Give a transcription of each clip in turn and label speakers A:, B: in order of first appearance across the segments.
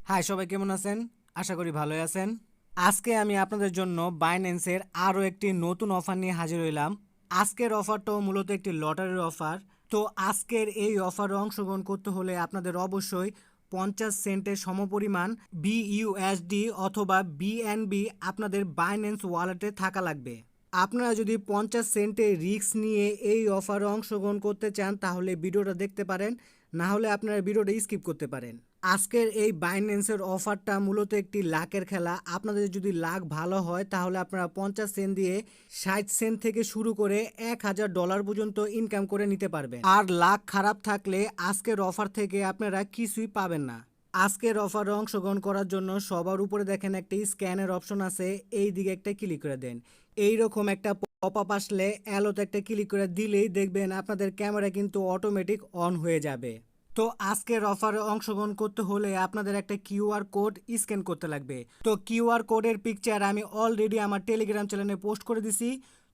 A: High, সবাই কেমন আছেন? আশা করি ভালোই আছেন। আজকে আমি আপনাদের জন্য বাইন্যান্সের আরও একটি নতুন অফার নিয়ে হাজির হইলাম। আজকের অফারটাও মূলত একটি লটারির অফার। তো আজকের এই অফারে অংশগ্রহণ করতে হলে আপনাদের অবশ্যই 50 সেন্টের সমপরিমাণ বিইউএসডি অথবা বিএনবি আপনাদের বাইন্যান্স ওয়ালেটে থাকা লাগবে। আপনারা যদি 50 সেন্টে রিস্ক নিয়ে এই অফারে অংশগ্রহণ করতে চান তাহলে ভিডিওটা দেখতে পারেন, না হলে আপনারা ভিডিওটা স্কিপ করতে পারেন। আজকের এই বাইন্যান্সের অফারটা মূলত একটি লাখের খেলা। আপনাদের যদি লাখ ভালো হয় তাহলে আপনারা 50 সেন্ট দিয়ে 60 সেন্ট থেকে শুরু করে $1000 পর্যন্ত ইনকাম করে নিতে পারবেন। আর লাখ খারাপ থাকলে আজকের অফার থেকে আপনারা কিছুই পাবেন না। আজকের অফারে অংশগ্রহণ করার জন্য সবার উপরে দেখেন একটি স্ক্যানের অপশন আছে, এই দিকে একটা ক্লিক করে দেন। এইরকম একটা পপ আপ আসলে অ্যালোতে একটা ক্লিক করে দিলেই দেখবেন আপনাদের ক্যামেরা কিন্তু অটোমেটিক অন হয়ে যাবে। তো আজকের অফারে অংশগ্রহণ করতে হলে আপনাদের একটা কিউআর কোড স্ক্যান করতে লাগবে। তো কিউআর কোডের পিকচার আমি অলরেডি আমার টেলিগ্রাম চ্যানেলে পোস্ট করে দিছি।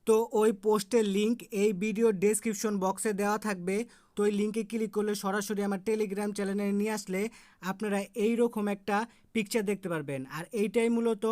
A: তো ওই পোস্টের লিঙ্ক এই ভিডিও ডেসক্রিপশন বক্সে দেওয়া থাকবে। তো ওই লিঙ্কে ক্লিক করলে সরাসরি আমার টেলিগ্রাম চ্যানেলে নিয়ে আসলে আপনারা এইরকম একটা পিকচার দেখতে পারবেন। আর এইটাই মূলত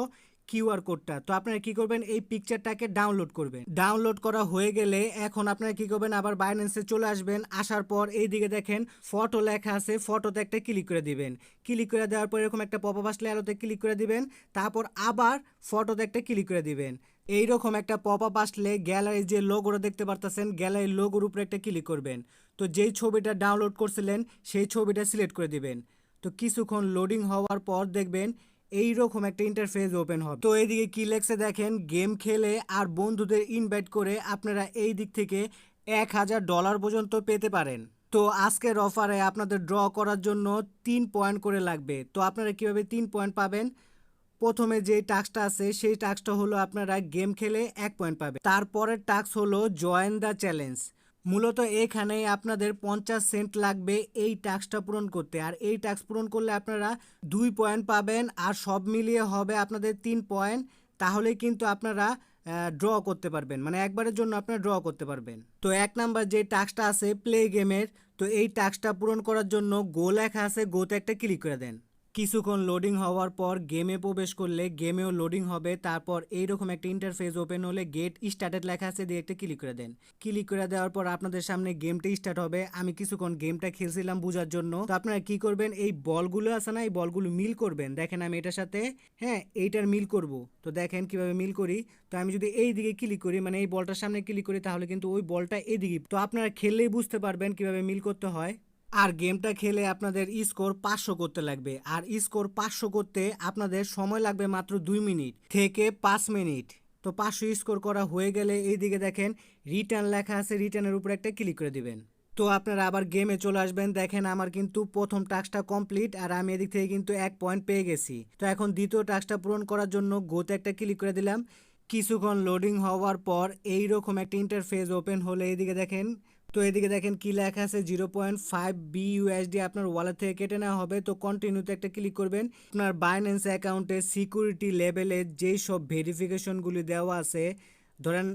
A: কিউআর কোডটা। তো আপনারা কি করবেন, এই পিকচারটাকে ডাউনলোড করবেন। ডাউনলোড করা হয়ে গেলে এখন আপনারা কি করবেন, আবার বাইন্যান্সে চলে আসবেন। আসার পর এই দিকে দেখেন ফটো লেখা আছে, ফটোতে একটা ক্লিক করে দিবেন। ক্লিক করে দেওয়ার পর এরকম একটা পপ আপ আসলে অ্যারোতে ক্লিক করে দিবেন। তারপর আবার ফটোতে একটা ক্লিক করে দিবেন। এইরকম একটা পপ আপ আসলে গ্যালারির যে লোগোটা দেখতে পারতেছেন, গ্যালারির লোগোর উপরে একটা ক্লিক করবেন। তো যেই ছবিটা ডাউনলোড করছিলেন সেই ছবিটা সিলেক্ট করে দিবেন। তো কিছুক্ষণ লোডিং হওয়ার পর দেখবেন এইরকম একটা ইন্টারফেস ওপেন হবে। তো এইদিকে কি লেখছে দেখেন, গেম খেলে আর বন্ধুদের ইনভাইট করে আপনারা এই দিক থেকে $1000 পর্যন্ত পেতে পারেন। তো আজকের অফারে আপনাদের ড্র করার জন্য 3 পয়েন্ট করে লাগবে। তো আপনারা কিভাবে 3 পয়েন্ট পাবেন? প্রথমে যে টাস্কটা আছে সেই টাস্কটা হলো আপনারা গেম খেলে 1 পয়েন্ট পাবেন। তারপরের টাস্ক হলো জয়েন দ্য চ্যালেঞ্জ। মূলত এখানে আপনাদের 50 সেন্ট লাগবে এই টাস্কটা পূরণ করতে। আর এই টাস্ক পূরণ করলে আপনারা 2 পয়েন্ট পাবেন আর সব মিলিয়ে হবে আপনাদের 3 পয়েন্ট। তাহলেই কিন্তু আপনারা ড্র করতে পারবেন, মানে একবারের জন্য আপনারা ড্র করতে পারবেন। তো 1 নাম্বার যে টাস্কটা আছে প্লে গেমের, তো এই টাস্কটা পূরণ করার জন্য গো লেখা আছে, গোতে একটা ক্লিক করে দেন। কিছুক্ষণ লোডিং হওয়ার পর গেমে প্রবেশ করলে গেমেও লোডিং হবে। তারপর এইরকম একটা ইন্টারফেস ওপেন হলে গেট স্টার্টেড লেখা আছে, দিয়ে একটা ক্লিক করে দেন। ক্লিক করে দেওয়ার পর আপনাদের সামনে গেমটা স্টার্ট হবে। আমি কিছুক্ষণ গেমটা খেলছিলাম বোঝার জন্য। তো আপনারা কি করবেন, এই বলগুলো আছে না, এই বলগুলো মিল করবেন। দেখেন আমি এটার সাথে এইটার মিল করব। তো দেখেন কিভাবে মিল করি। তো আমি যদি এই দিকে ক্লিক করি, মানে এই বলটার সামনে ক্লিক করি, তাহলে কিন্তু ওই বলটা এদিকে। তো আপনারা খেললেই বুঝতে পারবেন কিভাবে মিল করতে হয়। আর গেমটা খেলে আপনাদের স্কোর 500 করতে লাগবে। আর স্কোর 500 করতে আপনাদের সময় লাগবে মাত্র 2 মিনিট থেকে 5 মিনিট। তো 500 স্কোর করা হয়ে গেলে এইদিকে দেখেন রিটার্ন লেখা আছে, রিটার্নের উপরে একটা ক্লিক করে দিবেন। তো আপনারা আবার গেমে চলে আসবেন। দেখেন আমার কিন্তু প্রথম টাস্কটা কমপ্লিট আর আমি এদিক থেকে কিন্তু 1 পয়েন্ট পেয়ে গেছি। তো এখন দ্বিতীয় টাস্কটা পূরণ করার জন্য গোতে একটা ক্লিক করে দিলাম। কিছুক্ষণ লোডিং হওয়ার পর এইরকম একটা ইন্টারফেস ওপেন হলে এইদিকে দেখেন, তো এদিকে দেখেন কি লেখা আছে 0.5 বিইউএসডি আপনার ওয়ালেট থেকে কেটে নেওয়া হবে। তো কন্টিনিউতে একটা ক্লিক করবেন। আপনার বাইন্যান্স অ্যাকাউন্টে সিকিউরিটি লেভেলে যেই সব ভেরিফিকেশনগুলি দেওয়া আছে, ধরেন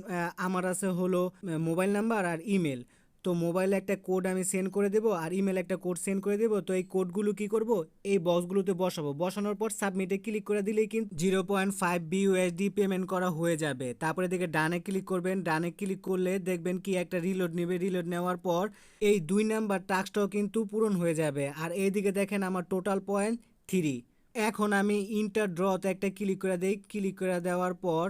A: আমার আছে হলো মোবাইল নাম্বার আর ইমেল। তো মোবাইলে একটা কোড আমি সেন্ড করে দেবো আর ইমেল একটা কোড সেন্ড করে দেবো। তো এই কোডগুলো কি করব, এই বক্সগুলোতে বসাবো। বসানোর পর সাবমিটে ক্লিক করে দিলেই কিন্তু 0.5 বিইউএসডি পেমেন্ট করা হয়ে যাবে। তারপরে দিকে ডানে ক্লিক করবেন। ডানে ক্লিক করলে দেখবেন কি একটা রিলোড নেবে। রিলোড নেওয়ার পর এই 2 নাম্বার টাস্কটাও কিন্তু পূরণ হয়ে যাবে। আর এইদিকে দেখেন আমার টোটাল পয়েন্ট 3। এখন আমি ইন্টার ড্রতে একটা ক্লিক করে দিই। ক্লিক করে দেওয়ার পর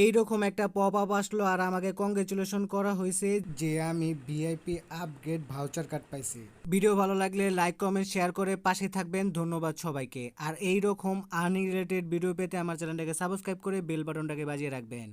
A: এইরকম একটা পপ আপ আসলো আর আমাকে কংগ্রেচুলেশন করা হয়েছে যে আমি ভিআইপি আপগ্রেড ভাউচার কার্ড পাইছি। ভিডিও ভালো লাগলে লাইক কমেন্ট শেয়ার করে পাশে থাকবেন। ধন্যবাদ সবাইকে। আর এইরকম আর্নিং রিলেটেড ভিডিও পেতে আমার চ্যানেলটাকে সাবস্ক্রাইব করে বেল বাটনটাকে বাজিয়ে রাখবেন।